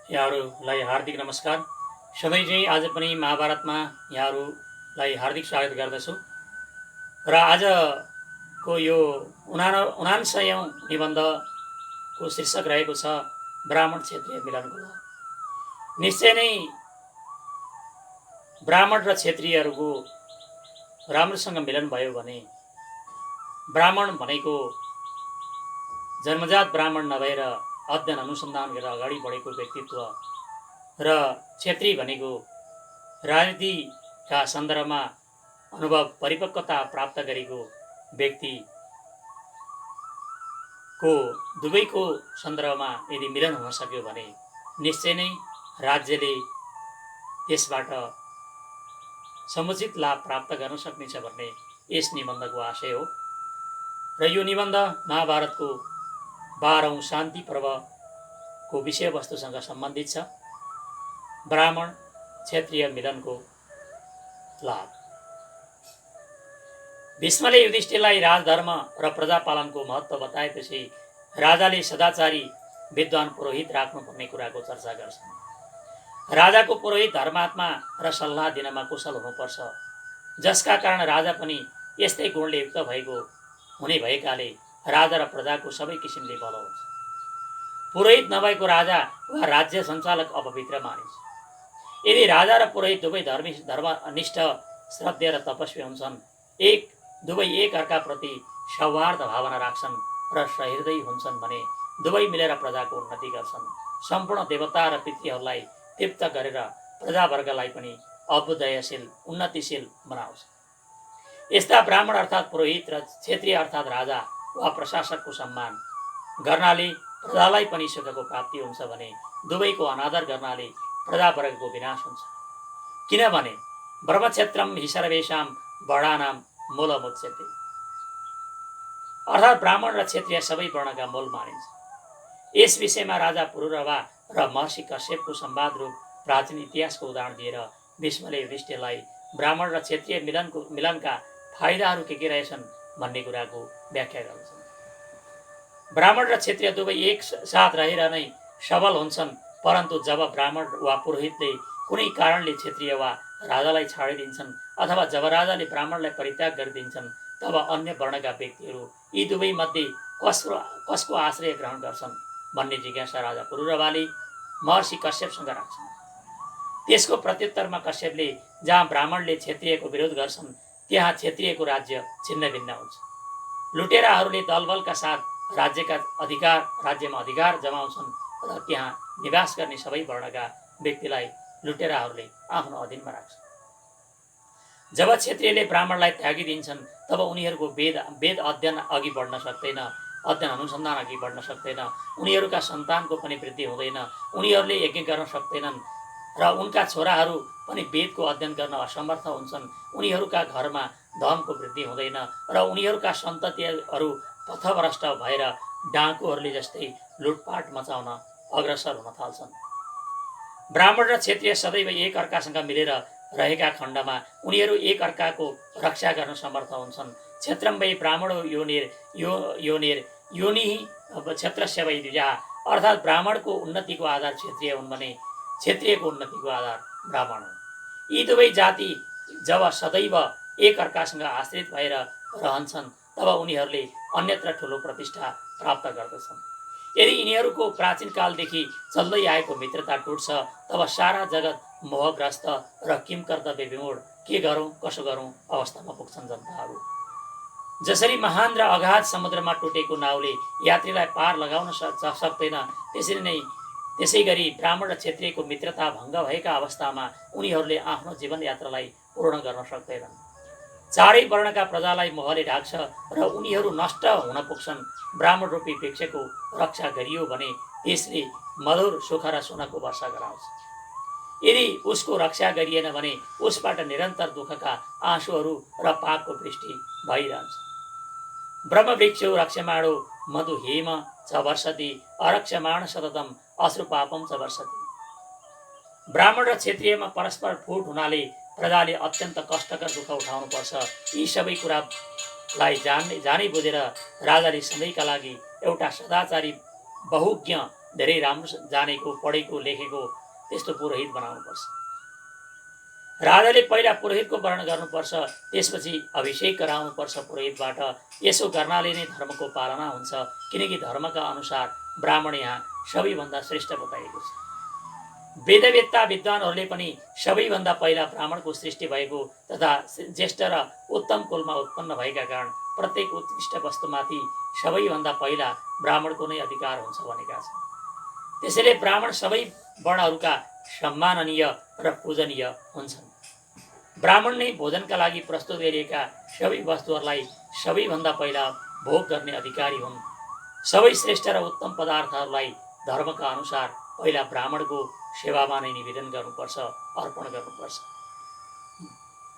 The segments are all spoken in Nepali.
यहाँहरूलाई हार्दिक नमस्कार। सधैँ चाहिँ आज पनि महाभारतमा यहाँहरूलाई हार्दिक स्वागत गर्दछु। र आजको यो 79औं निबन्धको शीर्षक रहेको छ ब्राह्मण क्षेत्रीय मिलनको लहर। निश्चय नै ब्राह्मण र क्षेत्रीयहरूको राम्रोसँग मिलन भयो भने ब्राह्मण भनेको जन्मजात ब्राह्मण नभएर अध्ययन अनुसन्धान गरेर अगाडि बढेको व्यक्तित्व र क्षेत्री भनेको राजनीतिका सन्दर्भमा अनुभव परिपक्वता प्राप्त गरेको व्यक्तिको दुवैको सन्दर्भमा यदि मिलन हुन सक्यो भने निश्चय नै राज्यले त्यसबाट समुचित लाभ प्राप्त गर्न सक्नेछ भन्ने यस निबन्धको आशय हो। र यो निबन्ध महाभारतको 12औं शान्ति पर्वको विषयवस्तुसँग सम्बन्धित छ। ब्राह्मण क्षेत्रीय मिलनको लाभ। भीष्मले युधिष्ठिरलाई राजधर्म र प्रजापालनको महत्त्व बताएपछि राजाले सदाचारी विद्वान पुरोहित राख्नुपर्ने कुराको चर्चा गर्छन्। राजाको पुरोहित धर्मात्मा र सल्लाह दिनमा कुशल हुनुपर्छ, जसका कारण राजा पनि यस्तै गुणले युक्त हुने भएकाले राजा र प्रजाको सबै किसिमले भलो हुन्छ। पुरोहित नभएको राजा वा राज्य सञ्चालक अपवित्र मानिन्छ। यदि राजा र पुरोहित दुवै धर्मनिष्ठ, श्रद्धेय र तपस्वी हुन्छन्, दुवै एक अर्काप्रति सौहार्द भावना राख्छन् र सहृदयी हुन्छन् भने दुवै मिलेर प्रजाको उन्नति गर्छन्, सम्पूर्ण देवता र पितृहरूलाई तृप्त गरेर प्रजावर्गलाई पनि अभ्युदयशील उन्नतिशील बनाउँछ। यस्ता ब्राह्मण अर्थात् पुरोहित र क्षेत्रीय अर्थात् राजा वा प्रशासकको सम्मान गर्नाले प्रजालाई पनि सुखको प्राप्ति हुन्छ भने दुवैको अनादर गर्नाले प्रजावर्गको विनाश हुन्छ। किनभने ब्रह्मक्षेत्रम हि सर्वेषां वर्णानां मूलमुच्यते, अर्थात् ब्राह्मण र क्षेत्रीय सबै वर्णका मूल मानिन्छ। यस विषयमा राजा पुरुरवा र महर्षि कश्यपको संवाद रूप प्राचीन इतिहासको उदाहरण दिएर भीष्मले युधिष्ठिरलाई ब्राह्मण र क्षेत्रीय मिलनका फाइदाहरू के रहेछन् भन्ने कुराको व्याख्या गर्छन्। ब्राह्मण र क्षेत्रीय दुवै एक साथ रहेर नै सबल हुन्छन्, परन्तु जब ब्राह्मण वा पुरोहितले कुनै कारणले क्षेत्रीय वा राजालाई छाडिदिन्छन् अथवा जब राजाले ब्राह्मणलाई परित्याग गरिदिन्छन्, तब अन्य वर्णका व्यक्तिहरू यी दुवै मध्ये कसको आश्रय ग्रहण गर्छन् भन्ने जिज्ञासा राजा पुरुरवाले महर्षि कश्यपसँग राख्छन्। त्यसको प्रत्युत्तरमा कश्यपले जहाँ ब्राह्मणले क्षेत्रीयको विरोध गर्छन् त्यहाँ क्षेत्रीयको राज्य छिन्न भिन्न हुन्छ। लुटेराहरूले दलबलका साथ राज्यमा अधिकार जमाउँछन् र त्यहाँ निवास गर्ने सबै वर्णका व्यक्तिलाई लुटेराहरूले आफ्नो अधीनमा राख्छन्। जब क्षेत्रीयले ब्राह्मणलाई त्यागिदिन्छन् तब उनीहरूको वेद अध्ययन अघि बढ्न सक्दैन, अध्ययन अनुसन्धान अघि बढ्न सक्दैन, उनीहरूका सन्तानको पनि वृद्धि हुँदैन, उनीहरूले यज्ञ गर्न सक्दैनन् र उनका छोराहरू पनि वेदको अध्ययन गर्न असमर्थ हुन्छन्। उनीहरूका घरमा धनको वृद्धि हुँदैन र उनीहरूका सन्ततिहरू पथभ्रष्ट भएर डाकुहरूले जस्तै लुटपाट मचाउन अग्रसर हुन थाल्छन्। ब्राह्मण र क्षेत्रीय सदैव एक अर्कासँग मिलेर रहेका खण्डमा उनीहरू एक अर्काको रक्षा गर्न समर्थ हुन्छन्। क्षेत्रम वै ब्राह्मणो योनिः क्षेत्रस्य वै द्विजाः, अर्थात् ब्राह्मणको उन्नतिको आधार क्षेत्रीय हुन् भने क्षेत्रीयको उन्नतिको आधार ब्राह्मण हुन्। यी दुवै जाति जब सदैव एक अर्कासँग आश्रित भएर रहन्छन् तब उनीहरूले अन्यत्र ठुलो प्रतिष्ठा प्राप्त गर्दछन्। यदि यिनीहरूको प्राचीन कालदेखि चल्दै आएको मित्रता टुट्छ तब सारा जगत मोहग्रस्त र किम कर्तव्य विमूढ, के गरौँ कसो गरौँ अवस्थामा पुग्छन् जनताहरू। जसरी महान र अगाध समुद्रमा टुटेको नाउले यात्रीलाई पार लगाउन सक्दैन, त्यसै गरी ब्राह्मण र क्षेत्रीयको मित्रता भङ्ग भएका अवस्थामा उनीहरूले आफ्नो जीवन यात्रालाई पूर्ण गर्न सक्दैनन्। चारै वर्णका प्रजालाई मोहले ढाक्छ र उनीहरू नष्ट हुन पुग्छन्। ब्राह्मण रूपी वृक्षको रक्षा गरियो भने त्यसले मधुर सुख र सुनको वर्षा गराउँछ। यदि उसको रक्षा गरिएन भने उसबाट निरन्तर दुःखका आँसुहरू र पापको वृष्टि भइरहन्छ। ब्रह्मवृक्षो रक्षमाणो मधु हेम च वर्षति, अरक्षमाण सततम अश्रुपापम च वर्षति। ब्राह्मण र क्षेत्रीयमा परस्पर फुट हुनाले प्रजाले अत्यन्त कष्टकर दुःख उठाउनुपर्छ। यी सबै कुरालाई जानी बुझेर राजाले सधैँका लागि एउटा सदाचारी बहुज्ञ धेरै राम्रो जानेको पढेको लेखेको त्यस्तो पुरोहित बनाउनुपर्छ। राजाले पहिला पुरोहितको वर्ण गर्नुपर्छ, त्यसपछि अभिषेक गराउनुपर्छ पुरोहितबाट। यसो गर्नाले नै धर्मको पालना हुन्छ, किनकि धर्मका अनुसार ब्राह्मण यहाँ सबैभन्दा श्रेष्ठ बताइएको छ। वेदवेत्ता विद्वानहरूले पनि सबैभन्दा पहिला ब्राह्मणको सृष्टि भएको तथा ज्येष्ठ र उत्तम कुलमा उत्पन्न भएका कारण प्रत्येक उत्कृष्ट वस्तुमाथि सबैभन्दा पहिला ब्राह्मणको नै अधिकार हुन्छ भनेका छन्। त्यसैले ब्राह्मण सबै वर्णहरूका सम्माननीय र पूजनीय हुन्छन्। ब्राह्मण नै भोजनका लागि प्रस्तुत गरिएका सबै वस्तुहरूलाई सबैभन्दा पहिला भोग गर्ने अधिकारी हुन्। सबै श्रेष्ठ र उत्तम पदार्थहरूलाई धर्मका अनुसार पहिला ब्राह्मणको सेवामा नै निवेदन गर्नुपर्छ, अर्पण गर्नुपर्छ।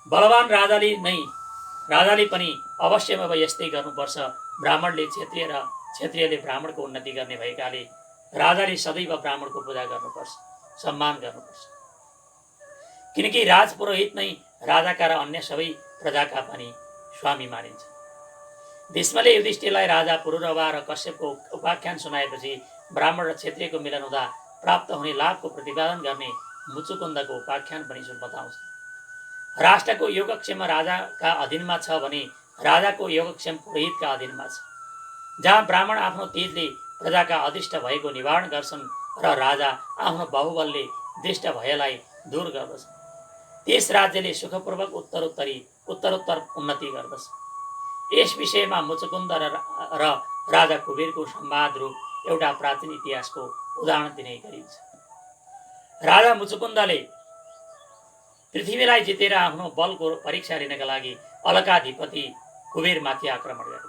बलवान राजाले पनि अवश्यमा यस्तै गर्नुपर्छ। ब्राह्मणले क्षत्रिय र क्षत्रियले ब्राह्मणको उन्नति गर्ने भएकाले राजाले सदैव ब्राह्मणको पूजा गर्नुपर्छ, सम्मान गर्नुपर्छ। किनकि राजपुरोहित नै राजाका र अन्य सबै प्रजाका पनि स्वामी मानिन्छ। भीष्मले युधिष्ठिरलाई राजा पुरुरवा र कश्यपको उपाख्यान सुनाएपछि ब्राह्मण र क्षत्रियको मिलन हुँदा प्राप्त हुने लाभको प्रतिपादन गर्ने मुचुकुन्दको उपाख्यान पनि बताउँछ। राष्ट्रको योगक्षेम राजाका अधीनमा छ भने राजाको योगक्षेम पुरोहितका अधीनमा छ। जहाँ ब्राह्मण आफ्नो तेजले प्रजाका अदृष्ट भएको निवारण गर्छन् र राजा आफ्नो बाहुबलले दृष्ट भयलाई दूर गर्दछ, त्यस राज्यले सुखपूर्वक उत्तरोत्तर उन्नति गर्दछ। यस विषयमा मुचुकुन्द र राजा कुबेरको संवाद रूप एउटा प्राचीन इतिहासको उदाहरण दिने गरिन्छ। राजा मुचुकुन्दले पृथ्वीलाई जितेर आफ्नो बलको परीक्षा लिनका लागि अलकाधिपति कुबेरमाथि आक्रमण गरे।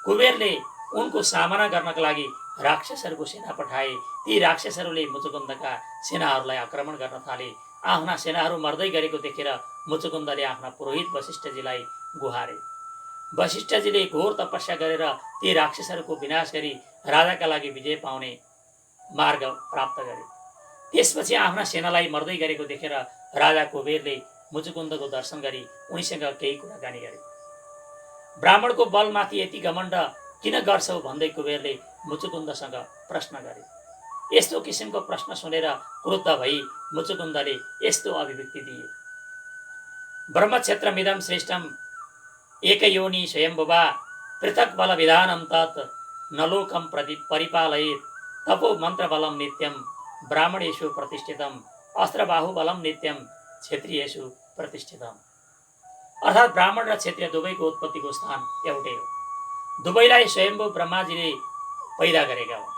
कुबेरले उनको सामना गर्नका लागि राक्षसहरूको सेना पठाए। ती राक्षसहरूले मुचुकुन्दका सेनाहरूलाई आक्रमण गर्न थाले। आफ्ना सेनाहरू मर्दै गरेको देखेर मुचुकुन्दले आफ्ना पुरोहित वशिष्ठजीलाई गुहारे। वशिष्ठजीले घोर तपस्या गरेर ती राक्षसहरूको विनाश गरी राजाका लागि विजय पाउने मार्ग प्राप्त गरे। त्यसपछि आफ्ना सेनालाई मर्दै गरेको देखेर राजा कुबेरले मुचुकुन्दको दर्शन गरी उनीसँग केही कुराकानी गरे। ब्राह्मणको बलमाथि यति घमण्ड किन गर्छौ भन्दै कुबेरले मुचुकुन्दसँग प्रश्न गरे। यस्तो किसिमको प्रश्न सुनेर क्रुद्ध भई मुचुकुन्दले यस्तो अभिव्यक्ति दिए। ब्रह्मक्षेत्रमिदं श्रेष्ठम् एकयोनि स्वयंभुवा पृथक बल विधानं तत् न लोकं परिपालयेत् तपो मन्त्रबलं नित्यं ब्राह्मणेषु प्रतिष्ठितम् अस्त्रबाहुबलं नित्यं क्षत्रियेषु प्रतिष्ठितम्। अर्थात् ब्राह्मण र क्षत्रिय दुवैको उत्पत्तिको स्थान एउटै हो। दुवैलाई स्वयम्भू ब्रह्माजीले पैदा गरेका हुन्।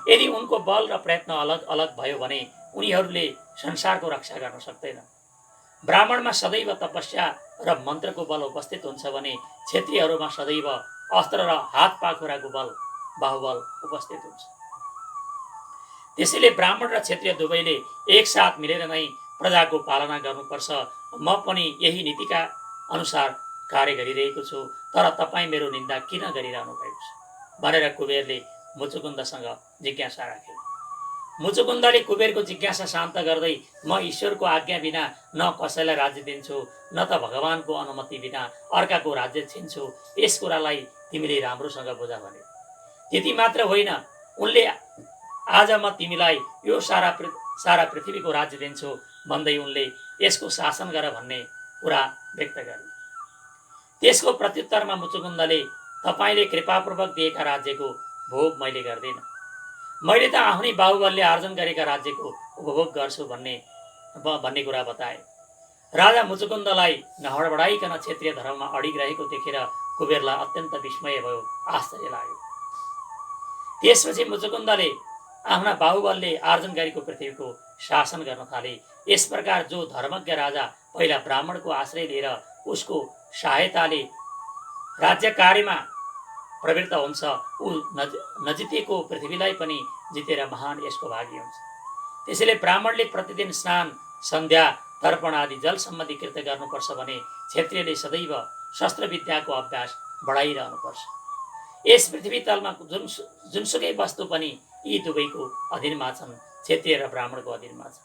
यदि उनको बल र प्रयत्न अलग अलग भयो भने उनीहरूले संसारको रक्षा गर्न सक्दैनन्। ब्राह्मणमा सदैव तपस्या र मन्त्रको बल उपस्थित हुन्छ भने क्षत्रियहरूमा सदैव अस्त्र र हात पाखुराको बल बाहुबल उपस्थित हुन्छ। त्यसैले ब्राह्मण र क्षत्रिय दुवैले एकसाथ मिलेर नै प्रजाको पालना गर्नुपर्छ। म पनि यही नीतिका अनुसार कार्य गरिरहेको छु, तर तपाईँ मेरो निन्दा किन गरिरहनु भएको छ भनेर कुबेरले मुचुकुन्दसँग जिज्ञासा राखे। मुचुकुन्दले कुबेरको जिज्ञासा शान्त गर्दै म ईश्वरको आज्ञा बिना न कसैलाई राज्य दिन्छु, न त भगवानको अनुमति बिना अर्काको राज्य छिन्छु। यस कुरालाई तिमीले राम्रोसँग बुझ भने। त्यति मात्र होइन, उनले आज म तिमीलाई यो सारा पृथ्वीको राज्य दिन्छु भन्दै उनले यसको शासन गर भन्ने कुरा व्यक्त गरे। त्यसको प्रत्युत्तरमा मुचुकुन्दले तपाईँले कृपापूर्वक दिएका राज्यको भोग मैले गर्दिन। मैले त आफ्नै बाहुबलले आर्जन गरेका राज्यको उपभोग गर्छु भन्ने कुरा बताए। राजा मुचुकुन्दलाई नहडबडाइकन क्षेत्रीय धर्ममा अडिग रहेको देखेर कुबेरलाई अत्यन्त विस्मय भयो, आश्चर्य लाग्यो। त्यसपछि मुचुकुन्दले आफ्ना बाहुबलले आर्जन गरेको पृथ्वीको शासन गर्न थाले। यस प्रकार जो धर्मज्ञ राजा पहिला ब्राह्मणको आश्रय लिएर उसको सहायताले राज्य कार्यमा प्रवृत्त हुन्छ, ऊ नजितेको पृथ्वीलाई पनि जितेर महान यसको भागी हुन्छ। त्यसैले ब्राह्मणले प्रतिदिन स्नान, सन्ध्या, तर्पण आदि जल सम्बन्धी कृत्य गर्नुपर्छ भने क्षत्रियले सदैव शस्त्र विद्याको अभ्यास बढाइरहनुपर्छ। यस पृथ्वी तलमा जुनसुकै वस्तु पनि यी दुवैको अधीनमा छन्, क्षत्रिय र ब्राह्मणको अधीनमा छ।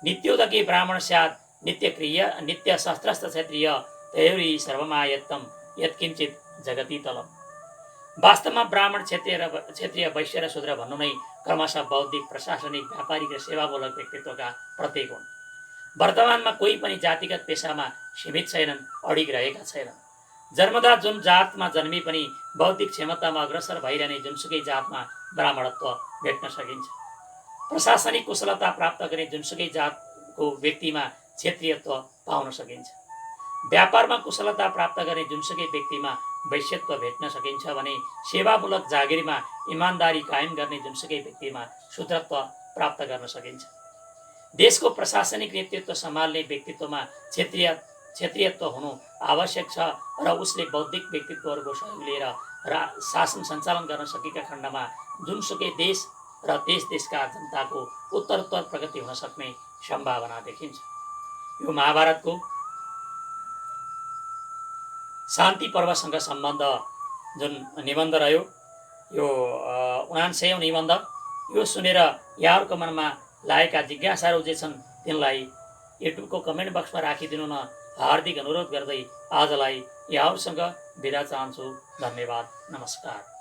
नित्योदके ब्राह्मण स्यात् नित्य शस्त्रस्थ क्षत्रिय तयोरी सर्वमायत्तम यत्किञ्चित जगति तलम। वास्तवमा ब्राह्मण, क्षेत्रीय, वैश्य र शूद्र भन्नु नै क्रमशः बौद्धिक, प्रशासनिक, व्यापारिक र सेवामूलक व्यक्तित्वका प्रतीक हुन्। वर्तमानमा कोही पनि जातिगत पेसामा सीमित छैनन्, अडिग रहेका छैनन्। जन्मदात जुन जातमा जन्मी पनि बौद्धिक क्षमतामा अग्रसर भइरहने जुनसुकै जातमा ब्राह्मणत्व भेट्न सकिन्छ। प्रशासनिक कुशलता प्राप्त गर्ने जुनसुकै जातको व्यक्तिमा क्षेत्रीयत्व पाउन सकिन्छ। व्यापारमा कुशलता प्राप्त गर्ने जुनसुकै व्यक्तिमा वैश्यत्व भेट्न सकिन्छ भने सेवामूलक जागिरमा इमान्दारी कायम गर्ने जुनसुकै व्यक्तिमा शूद्रत्व प्राप्त गर्न सकिन्छ। देशको प्रशासनिक नेतृत्व सम्हाल्ने व्यक्तित्वमा क्षेत्रीयत्व हुनु आवश्यक छ र उसले बौद्धिक व्यक्तित्वहरूको सहयोग लिएर शासन सञ्चालन गर्न सकेका खण्डमा जुनसुकै देश र देशका जनताको उत्तरोत्तर प्रगति हुन सक्ने सम्भावना देखिन्छ। यो महाभारतको शान्ति पर्वसँग सम्बन्ध जुन निबन्ध रह्यो, यो 99औं निबन्ध, यो सुनेर यहाँहरूको मनमा लागेका जिज्ञासाहरू जे छन् तिनलाई युट्युबको कमेन्ट बक्समा राखिदिनु न हार्दिक अनुरोध गर्दै आजलाई यहाँहरूसँग बिदा चाहन्छु। धन्यवाद, नमस्कार।